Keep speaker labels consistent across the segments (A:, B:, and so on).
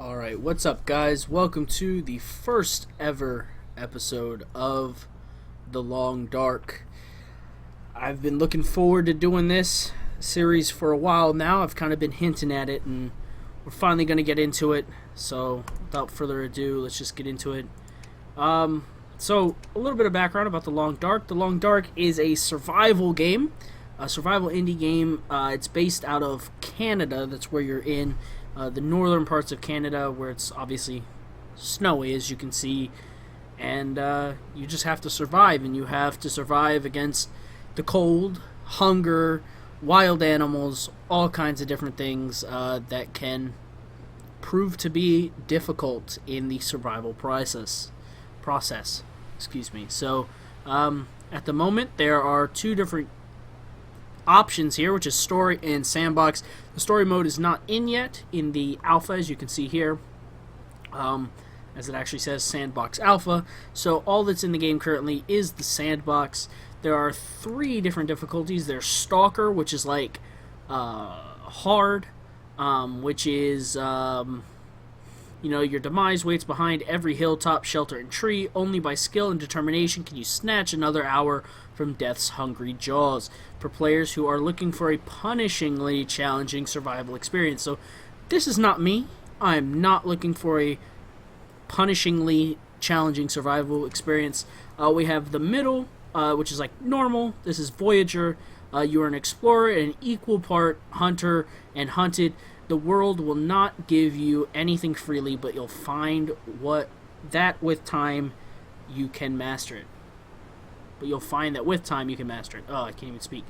A: Alright, what's up guys? Welcome to the first ever episode of The Long Dark. I've been looking forward to doing this series for a while now. I've kind of been hinting at it and we're finally going to get into it. So without further ado, let's just get into it. So a little bit of background about The Long Dark. The Long Dark is a survival game, a survival indie game. It's based out of Canada. That's where you're in. The northern parts of Canada, where it's obviously snowy, as you can see, and you just have to survive, and you have to survive against the cold, hunger, wild animals, all kinds of different things that can prove to be difficult in the survival process. Excuse me. So, at the moment, there are two different options here, which is story and sandbox. The story mode is not in yet in the alpha, as you can see here, as it actually says sandbox alpha. So all that's in the game currently is the sandbox. There are three different difficulties. There's stalker, which is like hard, which is your demise waits behind every hilltop, shelter, and tree. Only by skill and determination can you snatch another hour from death's hungry jaws. For players who are looking for a punishingly challenging survival experience. So this is not me. I'm not looking for a punishingly challenging survival experience. We have the middle, which is like normal. This is Voyager. You are an explorer and an equal part hunter and hunted. The world will not give you anything freely, but you'll find with time you can master it. But you'll find that with time you can master it. Oh, I can't even speak.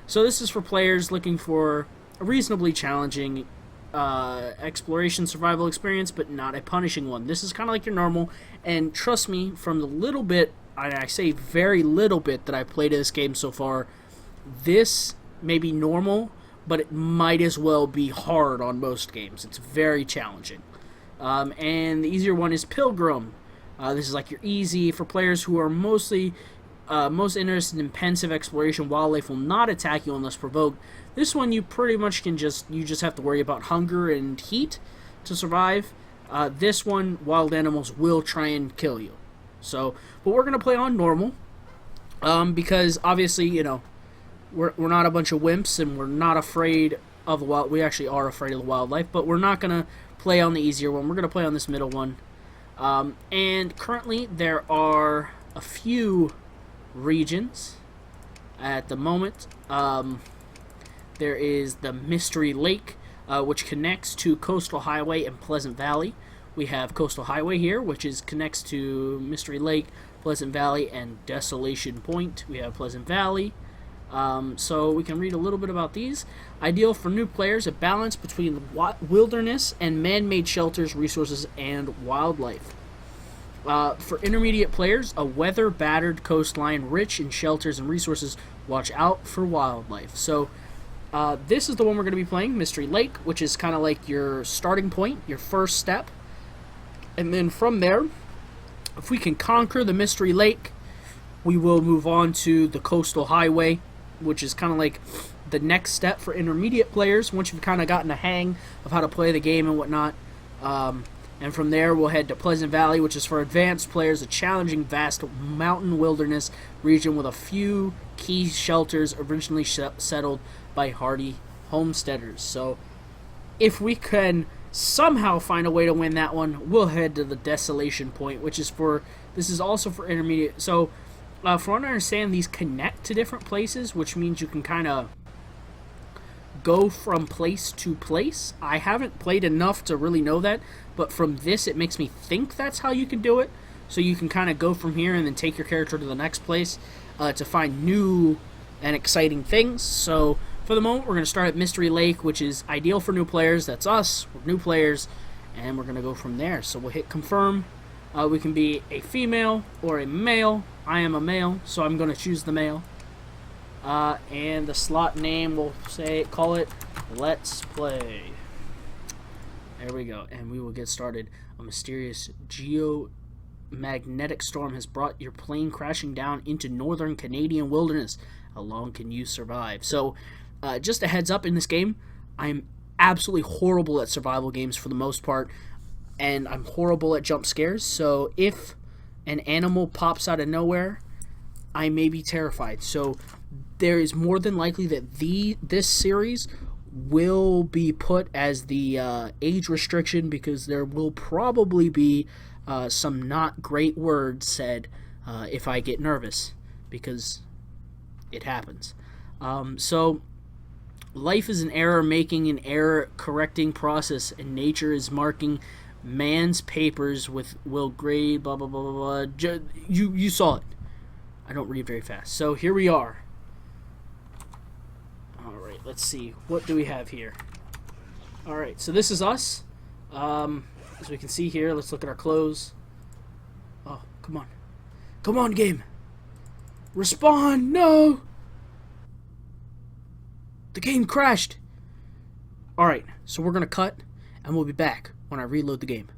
A: So this is for players looking for a reasonably challenging exploration survival experience, but not a punishing one. This is kind of like your normal, and trust me, from the little bit, I say very little bit that I've played of this game so far, this may be normal, but it might as well be hard on most games. It's very challenging. And the easier one is Pilgrim. This is like your easy for players who are most interested in pensive exploration. Wildlife will not attack you unless provoked. This one you pretty much can just have to worry about hunger and heat to survive. This one, wild animals will try and kill you. So, but we're gonna play on normal, because obviously we're not a bunch of wimps and we're not afraid of the wild. We actually are afraid of the wildlife, but we're not gonna play on the easier one. We're gonna play on this middle one. And currently there are a few regions at the moment. There is the Mystery Lake, which connects to Coastal Highway and Pleasant Valley. We have Coastal Highway here, which connects to Mystery Lake, Pleasant Valley, and Desolation Point. We have Pleasant Valley. So we can read a little bit about these. Ideal for new players, a balance between wilderness and man-made shelters, resources, and wildlife. For intermediate players, a weather-battered coastline rich in shelters and resources. Watch out for wildlife. So this is the one we're going to be playing, Mystery Lake, which is kind of like your starting point, your first step. And then from there, if we can conquer the Mystery Lake, we will move on to the Coastal Highway, which is kind of like the next step for intermediate players once you've kind of gotten a hang of how to play the game and whatnot. And from there, we'll head to Pleasant Valley, which is for advanced players, a challenging, vast mountain wilderness region with a few key shelters originally settled by hardy homesteaders. So if we can somehow find a way to win that one, we'll head to the Desolation Point, which is this is also for intermediate. So from what I understand, these connect to different places, which means you can kind of go from place to place. I haven't played enough to really know that, but from this it makes me think that's how you can do it. So you can kind of go from here and then take your character to the next place to find new and exciting things. So for the moment, we're going to start at Mystery Lake, which is ideal for new players. That's us. We're new players, and we're going to go from there. So we'll hit confirm. We can be a female or a male. I am a male, so I'm going to choose the male. And the slot name, we'll call it Let's Play. There we go, and we will get started. A mysterious geomagnetic storm has brought your plane crashing down into northern Canadian wilderness. How long can you survive? So, just a heads up, in this game, I'm absolutely horrible at survival games for the most part. and I'm horrible at jump scares, so if an animal pops out of nowhere, I may be terrified. So there is more than likely that this series will be put as the age restriction, because there will probably be some not great words said if I get nervous, because it happens. So life is an error-making and error-correcting process, and nature is marking man's papers with will grade, blah, blah, blah, blah, blah. You saw it. I don't read very fast. So here we are. Alright, let's see. What do we have here? Alright, so this is us. As we can see here, let's look at our clothes. Oh, come on. Come on, game. Respawn! No! The game crashed. Alright, so we're going to cut, and we'll be back when I reload the game.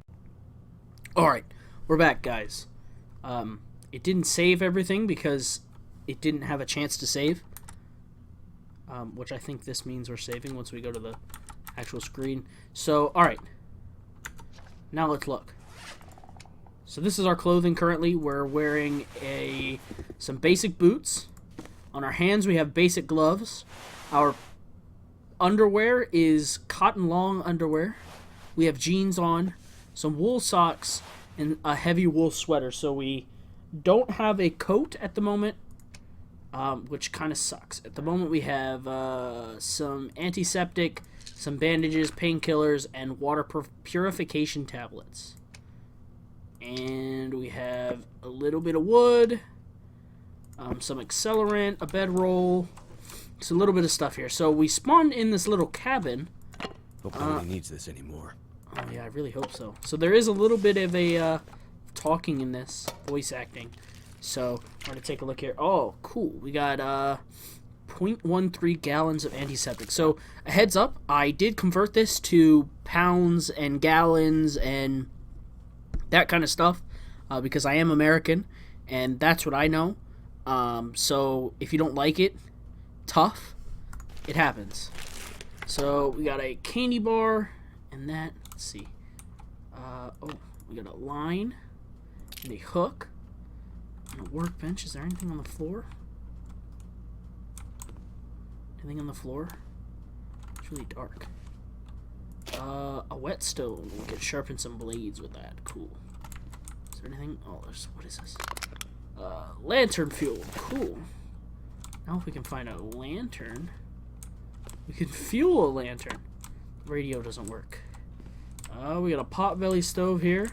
A: Alright, we're back, guys. It didn't save everything because it didn't have a chance to save. Which I think this means we're saving once we go to the actual screen. So, alright. Now let's look. So this is our clothing currently. We're wearing some basic boots. On our hands we have basic gloves. Our underwear is cotton long underwear. We have jeans on, some wool socks, and a heavy wool sweater. So we don't have a coat at the moment, which kind of sucks. At the moment we have some antiseptic, some bandages, painkillers, and water purification tablets. And we have a little bit of wood, some accelerant, a bedroll, just a little bit of stuff here. So we spawned in this little cabin.
B: Hope nobody needs this anymore.
A: Oh yeah, I really hope so. So there is a little bit of a talking in this, voice acting. So we're gonna take a look here. Oh, cool. We got 0.13 gallons of antiseptic. So a heads up, I did convert this to pounds and gallons and that kind of stuff because I am American and that's what I know. So if you don't like it, tough, it happens. So we got a candy bar and that. Let's see. Oh, we got a line and a hook and a workbench. Is there anything on the floor? Anything on the floor? It's really dark. A whetstone. We can sharpen some blades with that. Cool. Is there anything? Oh, what is this? Lantern fuel. Cool. Now if we can find a lantern, we can fuel a lantern. Radio doesn't work. We got a potbelly stove here.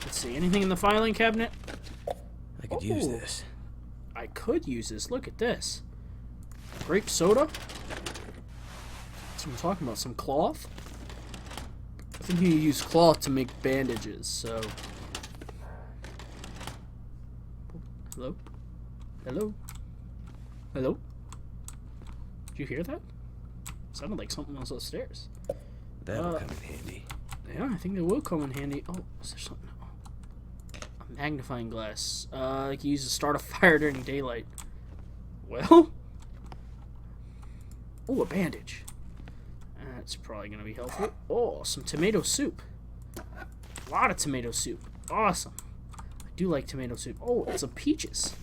A: Let's see. Anything in the filing cabinet?
B: I could use this.
A: I could use this. Look at this. Grape soda. That's what I'm talking about. Some cloth. I think you use cloth to make bandages, so... Hello? Hello? Hello? Did you hear that? Sounded like something else upstairs.
B: That'll come in handy.
A: Yeah, I think it will come in handy. Oh, is there something? Oh. A magnifying glass. I can use to start a fire during daylight. Well? Oh, a bandage. That's probably going to be helpful. Oh, some tomato soup. A lot of tomato soup. Awesome. I do like tomato soup. Oh, and some peaches.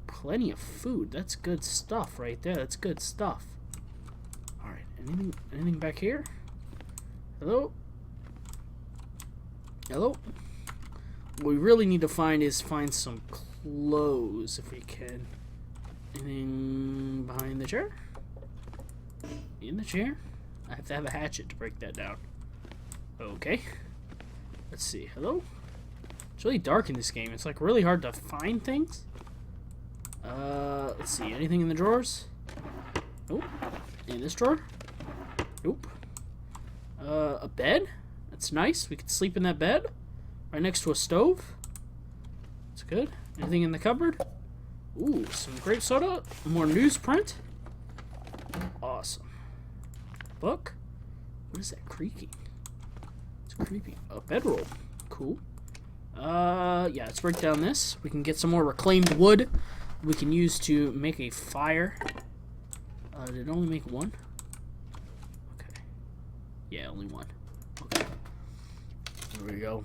A: Plenty of food. That's good stuff right there. That's good stuff. Alright, anything back here? Hello? Hello? What we really need to find some clothes, if we can. Anything behind the chair? In the chair? I have to have a hatchet to break that down. Okay. Let's see. Hello? It's really dark in this game. It's like really hard to find things. Let's see. Anything in the drawers? Nope. In this drawer? Nope. A bed? That's nice. We could sleep in that bed. Right next to a stove. That's good. Anything in the cupboard? Ooh, some grape soda. More newsprint. Awesome. Book? What is that creaking? It's creepy. A bedroll. Cool. Yeah, let's break down this. We can get some more reclaimed wood we can use to make a fire. Did it only make one? Okay. Yeah, only one. Okay. There we go.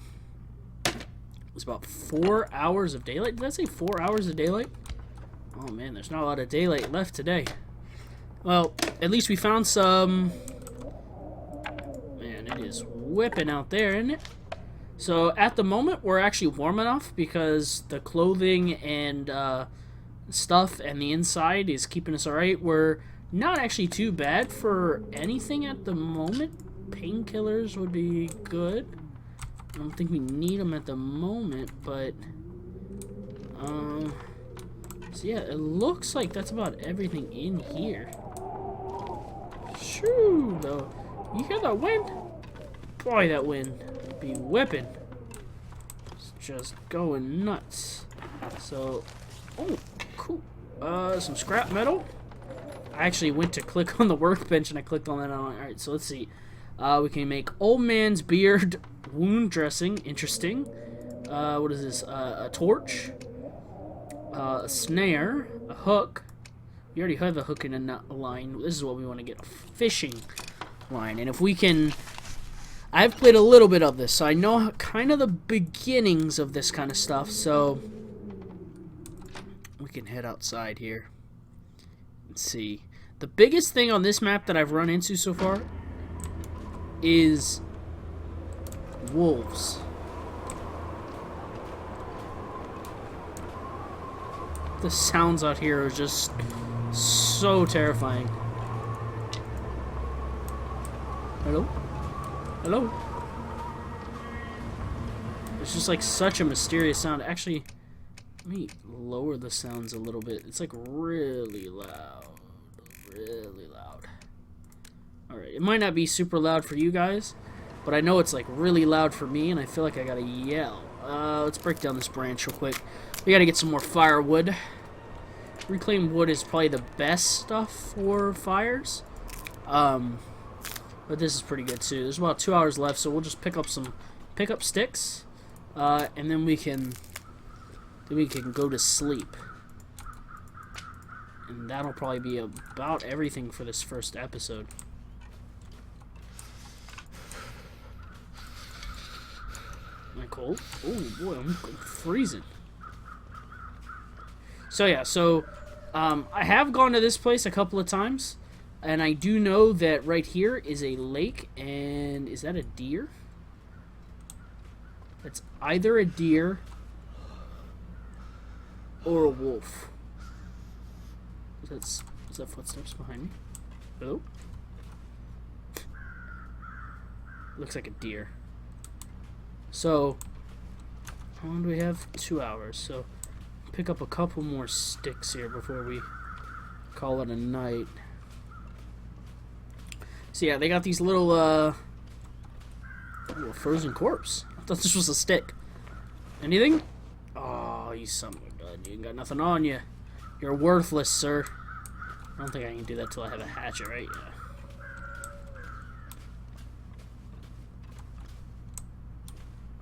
A: It's about 4 hours of daylight. Did I say 4 hours of daylight? Oh man, there's not a lot of daylight left today. Well, at least we found some... Man, it is whipping out there, isn't it? So at the moment, we're actually warm enough because the clothing and stuff and the inside is keeping us alright. We're not actually too bad for anything at the moment. Painkillers would be good. I don't think we need them at the moment, but so yeah, it looks like that's about everything in here. Shoo, though. You hear that wind? Boy, that wind be whipping. It's just going nuts. So, oh, cool. Some scrap metal. I actually went to click on the workbench and I clicked on that. Alright, so let's see. We can make old man's beard wound dressing. Interesting. What is this? A torch. A snare. A hook. We already have a hook in a line. This is what we want to get. A fishing line. And if we can... I've played a little bit of this, so I know kind of the beginnings of this kind of stuff. So we can head outside here. Let's see. The biggest thing on this map that I've run into so far is wolves. The sounds out here are just so terrifying. Hello? Hello? It's just like such a mysterious sound. Actually, let me lower the sounds a little bit. It's like really loud. Really loud. Alright, it might not be super loud for you guys, but I know it's like really loud for me, and I feel like I gotta yell. Let's break down this branch real quick. We gotta get some more firewood. Reclaimed wood is probably the best stuff for fires. But this is pretty good too. There's about 2 hours left, so we'll just pick up sticks, and then we can go to sleep. And that'll probably be about everything for this first episode. Am I cold? Oh boy, I'm freezing. So yeah, I have gone to this place a couple of times, and I do know that right here is a lake, and is that a deer? It's either a deer or a wolf. Is that footsteps behind me? Oh. Looks like a deer. So, how long do we have? 2 hours. So, pick up a couple more sticks here before we call it a night. So yeah, they got these little, frozen corpse. I thought this was a stick. Anything? Oh, you son of a gun. You ain't got nothing on you. You're worthless, sir. I don't think I can do that till I have a hatchet, right? Yeah.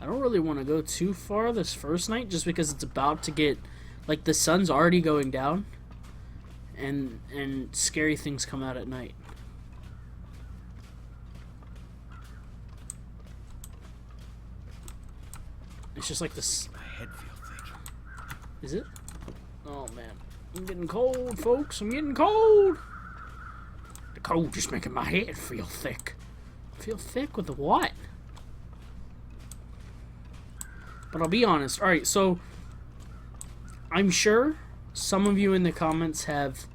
A: I don't really want to go too far this first night, just because it's about to get, like, the sun's already going down, and scary things come out at night. It's just like this.
B: My head feels thick.
A: Is it? Oh man, I'm getting cold, folks. I'm getting cold. The cold just making my head feel thick. Feel thick with the what? But I'll be honest. All right, so I'm sure some of you in the comments have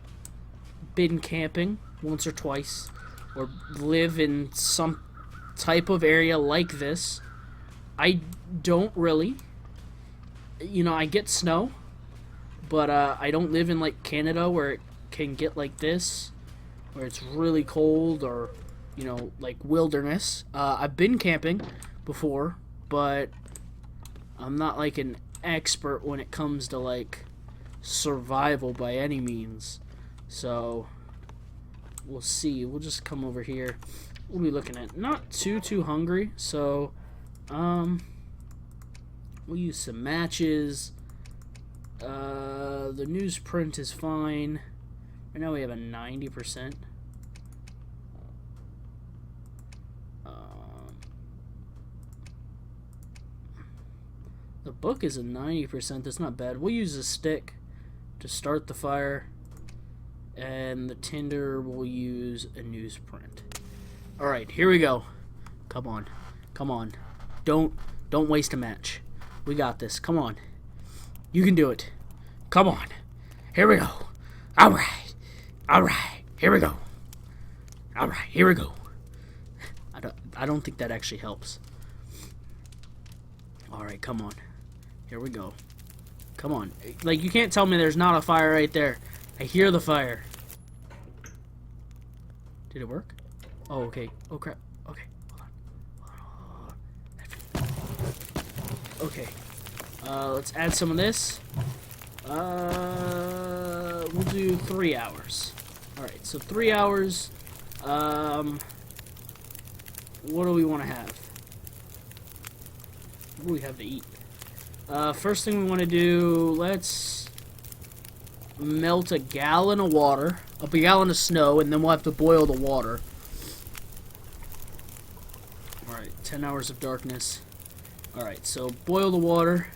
A: been camping once or twice, or live in some type of area like this. I don't really. You know, I get snow, but I don't live in, like, Canada where it can get like this, where it's really cold, or, you know, like wilderness. I've been camping before, but I'm not, like, an expert when it comes to, like, survival by any means. So, we'll see. We'll just come over here. We'll be looking at not too hungry, so we'll use some matches. The newsprint is fine. Right now we have a 90%. The book is a 90%. That's not bad. We'll use a stick to start the fire. And the tinder will use a newsprint. Alright, here we go. Come on. Come on. Don't waste a match. We got this. Come on. You can do it. Come on. Here we go. Alright. Alright. Here we go. Alright, here we go. I don't think that actually helps. Alright, come on. Here we go. Come on. Like, you can't tell me there's not a fire right there. I hear the fire. Did it work? Oh, okay. Oh, crap. Okay. Hold on. Okay. Let's add some of this. We'll do 3 hours. Alright, so 3 hours. What do we want to have? What do we have to eat? First thing we want to do, let's melt a gallon of water, up a gallon of snow, and then we'll have to boil the water. Alright, 10 hours of darkness. Alright, so boil the water.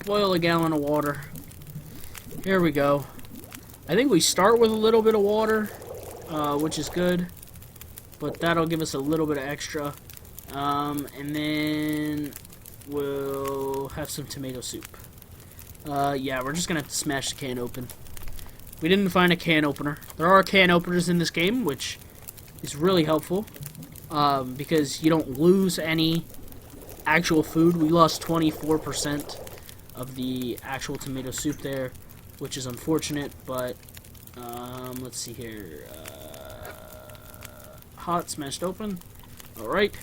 A: Boil a gallon of water. Here we go. I think we start with a little bit of water, which is good. But that'll give us a little bit of extra. And then we'll have some tomato soup. Yeah, we're just gonna have to smash the can open. We didn't find a can opener. There are can openers in this game, which is really helpful. Because you don't lose any actual food. We lost 24% of the actual tomato soup there, which is unfortunate, but let's see here. Hot, smashed open. Alright.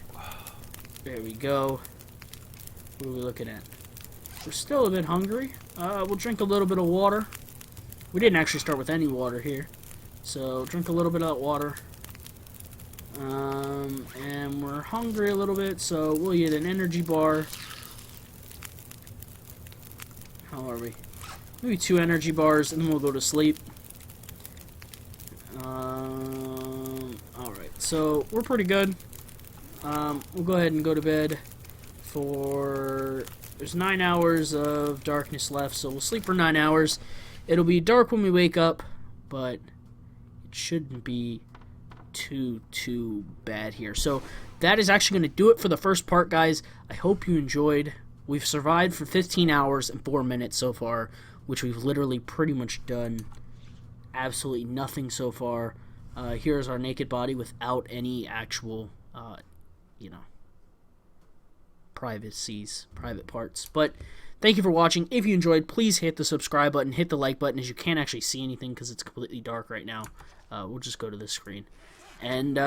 A: There we go. What are we looking at? We're still a bit hungry. We'll drink a little bit of water. We didn't actually start with any water here. So, drink a little bit of that water. And we're hungry a little bit, so we'll get an energy bar. How are we? Maybe 2 energy bars, and then we'll go to sleep. Alright, so we're pretty good. We'll go ahead and go to bed for... There's 9 hours of darkness left, so we'll sleep for 9 hours. It'll be dark when we wake up, but it shouldn't be too bad here. So that is actually going to do it for the first part, guys. I hope you enjoyed. We've survived for 15 hours and 4 minutes so far, which we've literally pretty much done absolutely nothing so far. Here's our naked body without any actual, you know, private parts. But thank you for watching. If you enjoyed, please hit the subscribe button, hit the like button, as you can't actually see anything because it's completely dark right now. We'll just go to this screen. And,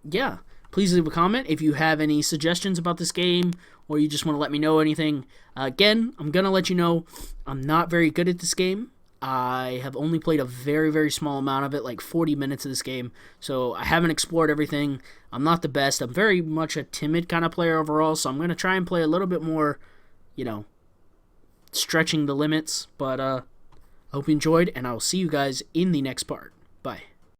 A: yeah, please leave a comment if you have any suggestions about this game, or you just want to let me know anything. Again, I'm going to let you know I'm not very good at this game. I have only played a very small amount of it, like 40 minutes of this game, so I haven't explored everything. I'm not the best. I'm very much a timid kind of player overall, so I'm going to try and play a little bit more, you know, stretching the limits. But I hope you enjoyed, and I will see you guys in the next part. Bye.